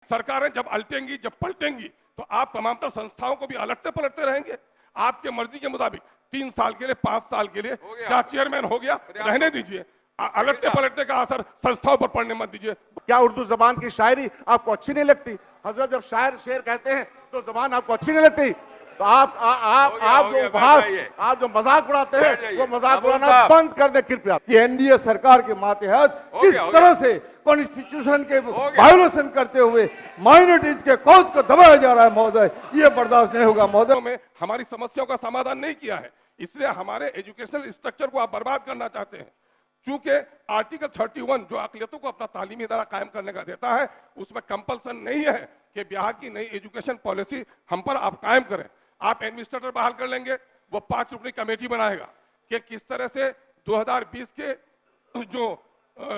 सरकारें जब अलटेंगी, जब पलटेंगी, तो आप तमाम संस्थाओं को भी अलटते पलटते रहेंगे। आपके मर्जी के मुताबिक 3 साल के लिए, 5 साल के लिए जहाँ चेयरमैन हो गया रहने दीजिए, अलटने पलटने का असर संस्थाओं पर पड़ने मत दीजिए। क्या उर्दू जबान की शायरी आपको अच्छी नहीं लगती? हजरत जब शायर शेर कहते हैं तो जबान आपको अच्छी नहीं लगती? तो आप जो मजाक उड़ाते हैं वो मजाक उड़ाना बंद कर दे कृपया। कि एनडीए सरकार के मातहत किस तरह से कॉन्स्टिट्यूशन के वायोलेशन करते हुए माइनॉरिटीज के कॉज को दबाया जा रहा है महोदय, ये बर्दाश्त नहीं होगा महोदय। में हमारी समस्याओं का समाधान नहीं किया है, इसलिए हमारे एजुकेशनल स्ट्रक्चर को आप बर्बाद करना चाहते हैं। चूंकि आर्टिकल 31 जो अकलियतों को अपना तालीमी इदारा कायम करने का देता है, उसमें कंपल्सन नहीं है कि बिहार की नई एजुकेशन पॉलिसी हम पर आप कायम करें। आप एडमिनिस्ट्रेटर बहाल कर लेंगे, वो 5 रुपये कमेटी बनाएगा कि किस तरह से 2020 के जो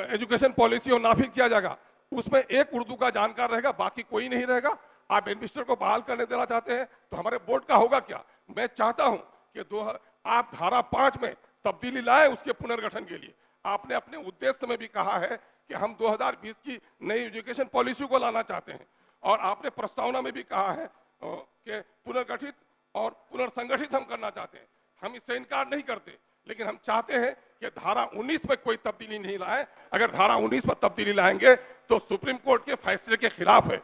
एजुकेशन पॉलिसी और नाफिज किया जाएगा, उसमें एक उर्दू का जानकार रहेगा, बाकी कोई नहीं रहेगा। आप एडमिनिस्ट्रेटर को बहाल करने देना चाहते हैं तो हमारे बोर्ड का होगा क्या? मैं चाहता हूं कि आप धारा 5 में तब्दीली लाए उसके पुनर्गठन के लिए। आपने अपने उद्देश्य में भी कहा है कि हम 2020 की नई एजुकेशन पॉलिसी को लाना चाहते हैं, और आपने प्रस्तावना में भी कहा है कि पुनर्गठित और पुनर्संगठित हम करना चाहते हैं। हम इससे इनकार नहीं करते, लेकिन हम चाहते हैं कि धारा 19 में कोई तब्दीली नहीं लाए। अगर धारा 19 में तब्दीली लाएंगे तो सुप्रीम कोर्ट के फैसले के खिलाफ है,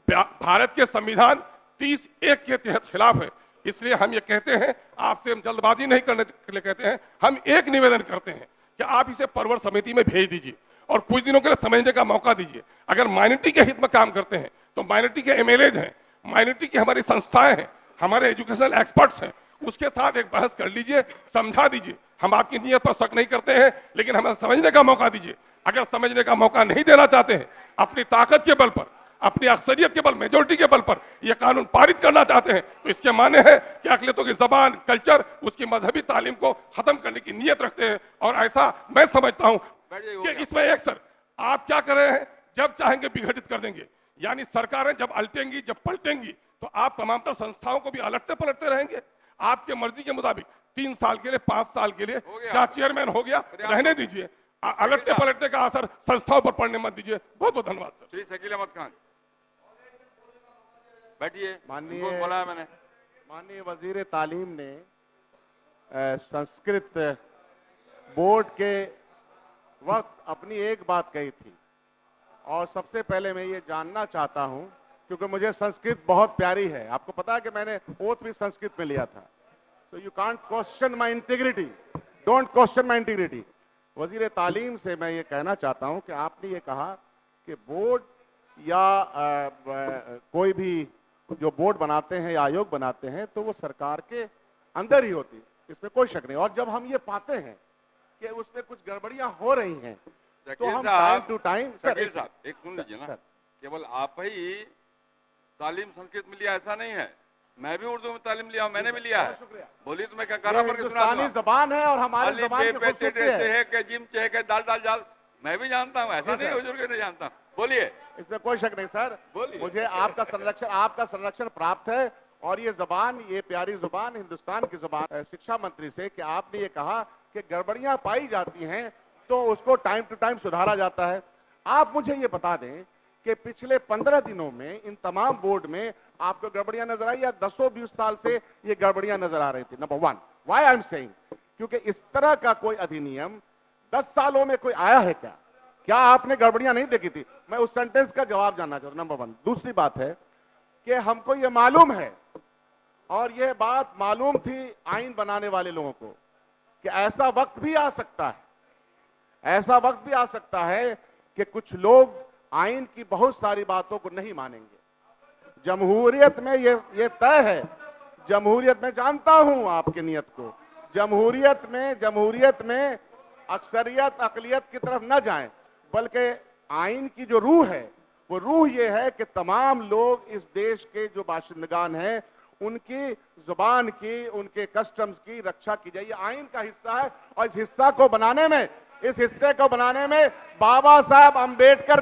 भारत के संविधान 30(1) के तहत खिलाफ है। इसलिए हम ये कहते हैं, आपसे हम जल्दबाजी नहीं करने के लिए कहते हैं, हम एक निवेदन करते हैं कि आप इसे परवर समिति में भेज दीजिए और कुछ दिनों के लिए समझने का मौका दीजिए। अगर माइनॉरिटी के हित में काम करते हैं तो माइनॉरिटी के एमएलएज हैं, माइनॉरिटी की हमारी संस्थाएं हैं, हमारे एजुकेशनल एक्सपर्ट्स हैं, उसके साथ एक बहस कर लीजिए, समझा दीजिए। हम आपकी नीयत पर शक नहीं करते हैं, लेकिन हमें समझने का मौका दीजिए। अगर समझने का मौका नहीं देना चाहते हैं, अपनी ताकत के बल पर, अपनी अक्सरियत के बल, मेजोरिटी के बल पर यह कानून पारित करना चाहते हैं, तो इसके माने है कि अकलियतों की जबान, कल्चर, उसकी मजहबी तालीम को खत्म करने की नीयत रखते हैं। और ऐसा मैं समझता हूं कि इसमें एक सर आप क्या कर रहे हैं, जब चाहेंगे विघटित कर देंगे। यानी सरकारें जब अलटेंगी, जब पलटेंगी, तो आप तमाम संस्थाओं को भी अलटते पलटते रहेंगे। आपके मर्जी के मुताबिक 3 साल के लिए, 5 साल के लिए जहाँ चेयरमैन हो गया रहने दीजिए, अलटने पलटने का असर संस्थाओं पर पड़ने मत दीजिए। बहुत बहुत धन्यवाद सर। श्री शकील अहमद खान बैठिए। माननीय वजीर तालीम ने संस्कृत बोर्ड के वक्त अपनी एक बात कही थी, और सबसे पहले मैं ये जानना चाहता हूं, क्योंकि मुझे संस्कृत बहुत प्यारी है। आपको पता है कि मैंने ओथ भी संस्कृत में लिया था। तो you can't question my integrity, don't question my integrity. वजीर तालीम से मैं ये कहना चाहता हूं कि आपने ये कहा कि बोर्ड या कोई भी जो बोर्ड बनाते हैं या आयोग बनाते हैं तो वो सरकार के अंदर ही होती है, इसमें कोई शक नहीं। और जब हम ये पाते हैं कि उसमें कुछ गड़बड़ियां हो रही हैं तो हम टाइम टू टाइम एक सुन लीजिए ना, केवल आप ही तालीम संस्कृत में लिया ऐसा नहीं है, मैं भी उर्दू में तालीम लिया, मैंने भी लिया है। बोलिए तो मैं क्या कर रहा हूँ, जबान है और हमारी जबान है जिम चेक दाल दाल जाल, मैं भी जानता हूँ, ऐसा नहीं हुजूर नहीं जानता। बोलिए, इसमें कोई शक नहीं सर। मुझे आपका संरक्षण प्राप्त है, और ये जबान, ये प्यारी जुबान, हिंदुस्तान की जुबान। शिक्षा मंत्री से कि आपने ये कहा कि गड़बड़ियां पाई जाती हैं तो उसको टाइम टू टाइम सुधारा जाता है। आप मुझे ये बता दें कि पिछले 15 दिनों में इन तमाम बोर्ड में आपको गड़बड़ियां नजर आई, या 10-20 साल से ये गड़बड़ियां नजर आ रही थी? Number 1, why I am saying, क्योंकि इस तरह का कोई अधिनियम 10 सालों में कोई आया है क्या? क्या आपने गड़बड़ियां नहीं देखी थी? मैं उस सेंटेंस का जवाब जानना चाहता हूं, नंबर 1। दूसरी बात है कि हमको ये मालूम है, और ये बात मालूम थी आईन बनाने वाले लोगों को, कि ऐसा वक्त भी आ सकता है, ऐसा वक्त भी आ सकता है कि कुछ लोग आईन की बहुत सारी बातों को नहीं मानेंगे। जमहूरियत में ये तय है, जमहूरियत में जानता हूं आपकी नियत को, जमहूरियत में अक्सरियत अकलियत की तरफ न जाएं, बल्कि आईन की जो रूह है वो रूह ये है कि तमाम लोग इस देश के जो बाशिंदगान हैं उनकी जुबान की, उनके कस्टम्स की रक्षा की जाए। ये आईन का हिस्सा है, और इस हिस्से को बनाने में बाबा साहब अंबेडकर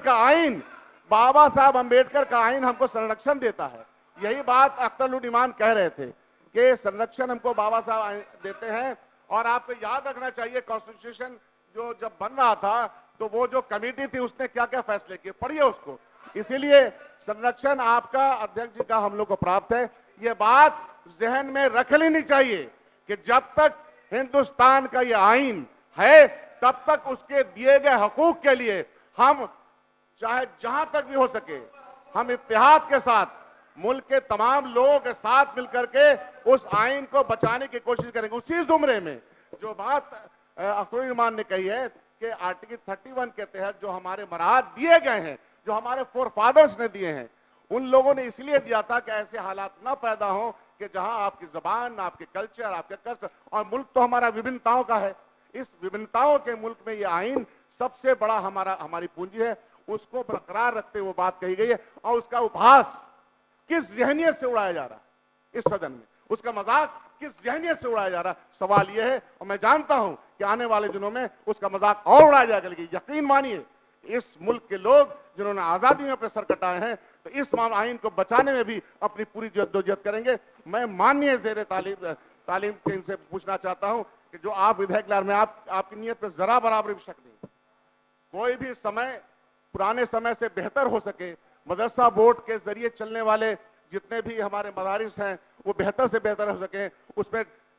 का आईन हमको संरक्षण देता है। यही बात अख्तरुल ईमान कह रहे थे कि संरक्षण हमको बाबा साहब देते हैं। और आपको याद रखना चाहिए, कॉन्स्टिट्यूशन जो जब बन रहा था तो वो जो कमेटी थी उसने क्या क्या फैसले किए, पढ़िए उसको। इसीलिए संरक्षण आपका अध्यक्ष जी का हम लोग को प्राप्त है। ये बात जहन में रख लेनी चाहिए कि जब तक हिंदुस्तान का ये आईन है तब तक उसके दिए गए हकूक के लिए हम चाहे जहां तक भी हो सके हम इत्तेहाद के साथ मुल्क के तमाम लोगों के साथ मिलकर के उस आईन को बचाने की कोशिश करेंगे। उसी जुमरे में जो बात अख्तर रहमान ने कही है कि आर्टिकल 31 के तहत जो हमारे मराहत दिए गए हैं, जो हमारे फोर फादर्स ने दिए हैं, उन लोगों ने इसलिए दिया था कि ऐसे हालात ना पैदा हो कि जहां आपकी जबान, आपके कल्चर, आपके कष्ट, और मुल्क तो हमारा विभिन्नताओं का है, इस विभिन्नताओं के मुल्क में ये आईन सबसे बड़ा हमारी पूंजी है, उसको बरकरार रखते हुए वो बात कही गई है। और उसका उपहास किस जहनियत से उड़ाया जा रहा है इस सदन में, उसका मजाक किस जहनियत से उड़ाया जा रहा है, सवाल यह है। और मैं जानता हूं कि आने वाले दिनों में उसका मजाक और उड़ाया जाएगा। लेकिन यकीन मानिए इस मुल्क के लोग जिन्होंने आजादी में अपने सर कटाए हैं तो इस आईन को बचाने में भी अपनी पूरी जद्दोजहद करेंगे। मैं माननीय ज़ेरे तालीम के इनसे पूछना चाहता हूं कि जो आप विधेयक ला, मैं आपकी नीयत पर जरा बराबर भी शक नहीं। कोई भी समय पुराने समय से बेहतर हो सके, मदरसा बोर्ड के जरिए चलने वाले जितने भी हमारे मदारिस हैं वो बेहतर से बेहतर हो सके,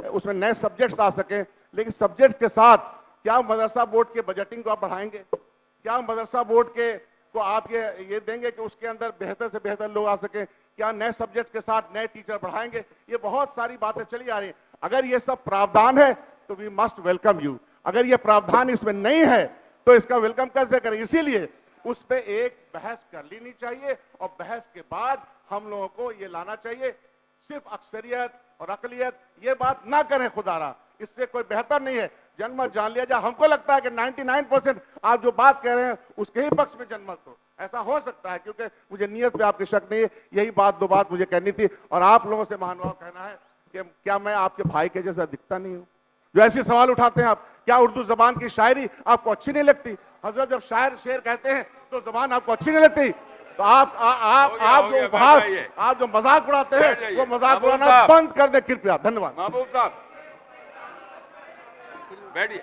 उसमें नए सब्जेक्ट्स आ सके। लेकिन सब्जेक्ट के साथ क्या मदरसा बोर्ड के बजटिंग को आप बढ़ाएंगे? क्या मदरसा बोर्ड के को आप ये देंगे कि उसके अंदर बेहतर से बेहतर लोग आ सके? क्या नए सब्जेक्ट के साथ नए टीचर बढ़ाएंगे? ये बहुत सारी बातें चली आ रही हैं। अगर ये सब प्रावधान है तो वी मस्ट वेलकम यू। अगर ये प्रावधान इसमें नहीं है तो इसका वेलकम कैसे करें? इसीलिए उस पर एक बहस कर लेनी चाहिए और बहस के बाद हम लोगों को ये लाना चाहिए। सिर्फ अक्सरियत और अकलियत ये बात ना करें खुदारा, इससे कोई बेहतर नहीं है। जनमत जान लिया जाए। हमको लगता है कि 99% आप जो बात कह रहे हैं उसके ही पक्ष में जनमत हो, ऐसा हो सकता है, क्योंकि मुझे नियत पे आपकी शक नहीं है। यही दो बात मुझे कहनी थी। और आप लोगों से महानुभाव कहना है कि क्या मैं आपके भाई के जैसा दिखता नहीं हूं? जो ऐसे सवाल उठाते हैं आप, क्या उर्दू जबान की शायरी आपको अच्छी नहीं लगती? हजरत जब शायर शेर कहते हैं तो जबान आपको अच्छी नहीं लगती? तो आप जो मजाक उड़ाते हैं वो मजाक उड़ाना बंद कर दे कृपया। धन्यवाद। महबूब साहब बैठिए,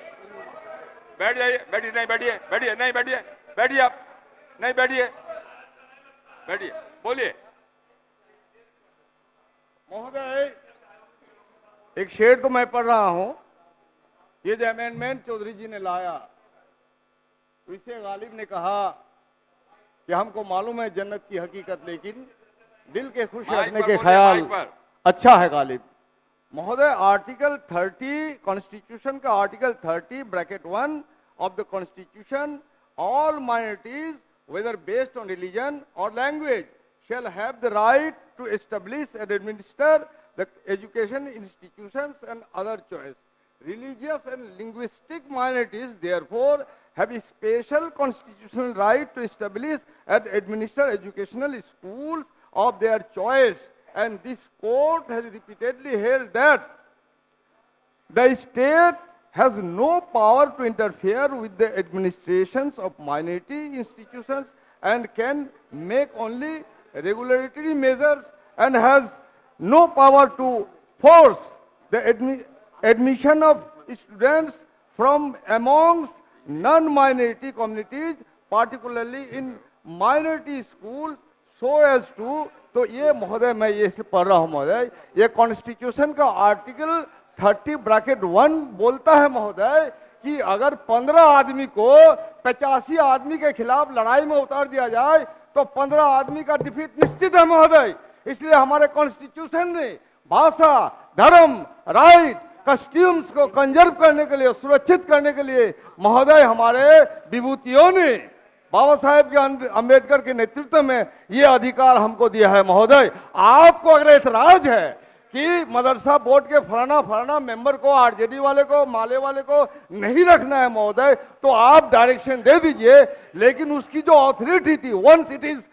बैठ जाइए, बैठिए, नहीं बैठिए, बैठिए, नहीं बैठिए, बैठिए, आप नहीं बैठिए, बैठिए, बोलिए। महोदय, एक शेर तो मैं पढ़ रहा हूं, ये जो अमेंडमेंट चौधरी जी ने लाया, इससे गालिब ने कहा कि हमको मालूम है जन्नत की हकीकत, लेकिन दिल के खुश रखने के ख्याल अच्छा है गालिब। महोदय, आर्टिकल 30 कॉन्स्टिट्यूशन का article 30(1) of the constitution, all minorities whether based on religion or language shall have the right to establish and administer the education institutions and other choice. Religious and linguistic minorities therefore have a special constitutional right to establish and administer educational schools of their choice, and this court has repeatedly held that the state has no power to interfere with the administrations of minority institutions and can make only regulatory measures, and has no power to force the admission of students from amongst non-minority communities, particularly in minority schools, so as to। तो ये महोदय मैं ये पढ़ रहा हूँ महोदय, ये कॉन्स्टिट्यूशन का आर्टिकल 30(1) बोलता है महोदय कि अगर 15 आदमी को 85 आदमी के खिलाफ लड़ाई में उतार दिया जाए तो 15 आदमी का डिफीट निश्चित है महोदय। इसलिए हमारे कॉन्स्टिट्यूशन ने भाषा, धर्म, राइट, कस्टम्स को कंजर्व करने के लिए, सुरक्षित करने के लिए महोदय हमारे विभूतियों ने, बाबा साहेब के अंबेडकर के नेतृत्व में ये अधिकार हमको दिया है महोदय। आपको अगर ऐतराज है कि मदरसा बोर्ड के फलाना मेंबर को, आरजेडी वाले को, माले वाले को नहीं रखना है महोदय, तो आप डायरेक्शन दे दीजिए। लेकिन उसकी जो अथॉरिटी थी, once it is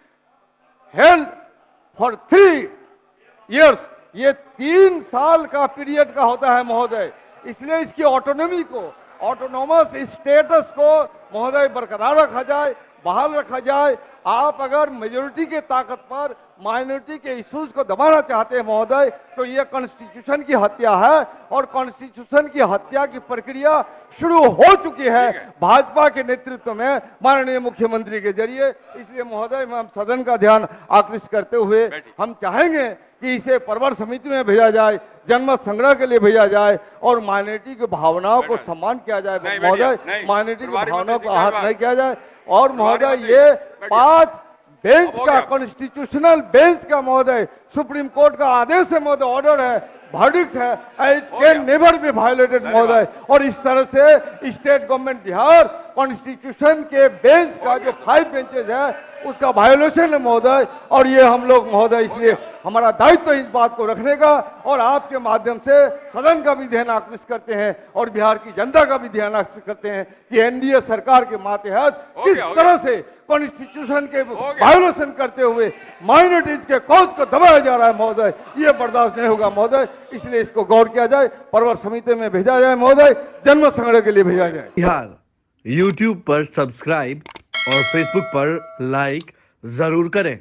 held for 3 years, ये 3 साल का पीरियड का होता है महोदय। इसलिए इसकी ऑटोनॉमी को, ऑटोनोमस स्टेटस को महोदय बरकरार रखा जाए। बहाल रखा जाए। आप अगर मेजोरिटी के ताकत पर माइनॉरिटी के इश्यूज को दबाना चाहते हैं महोदय, तो ये कॉन्स्टिट्यूशन की हत्या है और कॉन्स्टिट्यूशन की हत्या की प्रक्रिया शुरू हो चुकी है भाजपा के नेतृत्व में माननीय मुख्यमंत्री के जरिए। इसलिए महोदय हम सदन का ध्यान आकृष्ट करते हुए हम चाहेंगे कि इसे परवर समिति में भेजा जाए, जनमत संग्रह के लिए भेजा जाए और माइनॉरिटी की भावनाओं को सम्मान किया जाए महोदय, माइनॉरिटी की भावनाओं को आहत नहीं किया जाए। और महोदय ये 5 बेंच का कॉन्स्टिट्यूशनल बेंच का महोदय सुप्रीम कोर्ट का आदेश है महोदय, ऑर्डर है, वर्डिक्ट है, it can never be violated महोदय। और इस तरह से स्टेट गवर्नमेंट बिहार कॉन्स्टिट्यूशन के बेंच का जो 5 बेंचेज है उसका वायोलेशन है महोदय। और ये हम लोग महोदय इसलिए हमारा दायित्व इस बात को रखने का और आपके माध्यम से सदन का भी ध्यान आकृष्ट करते हैं और बिहार की जनता का भी ध्यान आकृष्ट करते हैं कि एनडीए सरकार के मातहत किस तरह से कॉन्स्टिट्यूशन के वायोलेशन करते हुए माइनॉरिटीज के कॉज को दबाया जा रहा है महोदय, ये बर्दाश्त नहीं होगा महोदय। इसलिए इसको गौर किया जाए, परवर समिति में भेजा जाए महोदय, जनमत संग्रह के लिए भेजा जाए। बिहार यूट्यूब पर सब्सक्राइब और फेसबुक पर लाइक जरूर करें।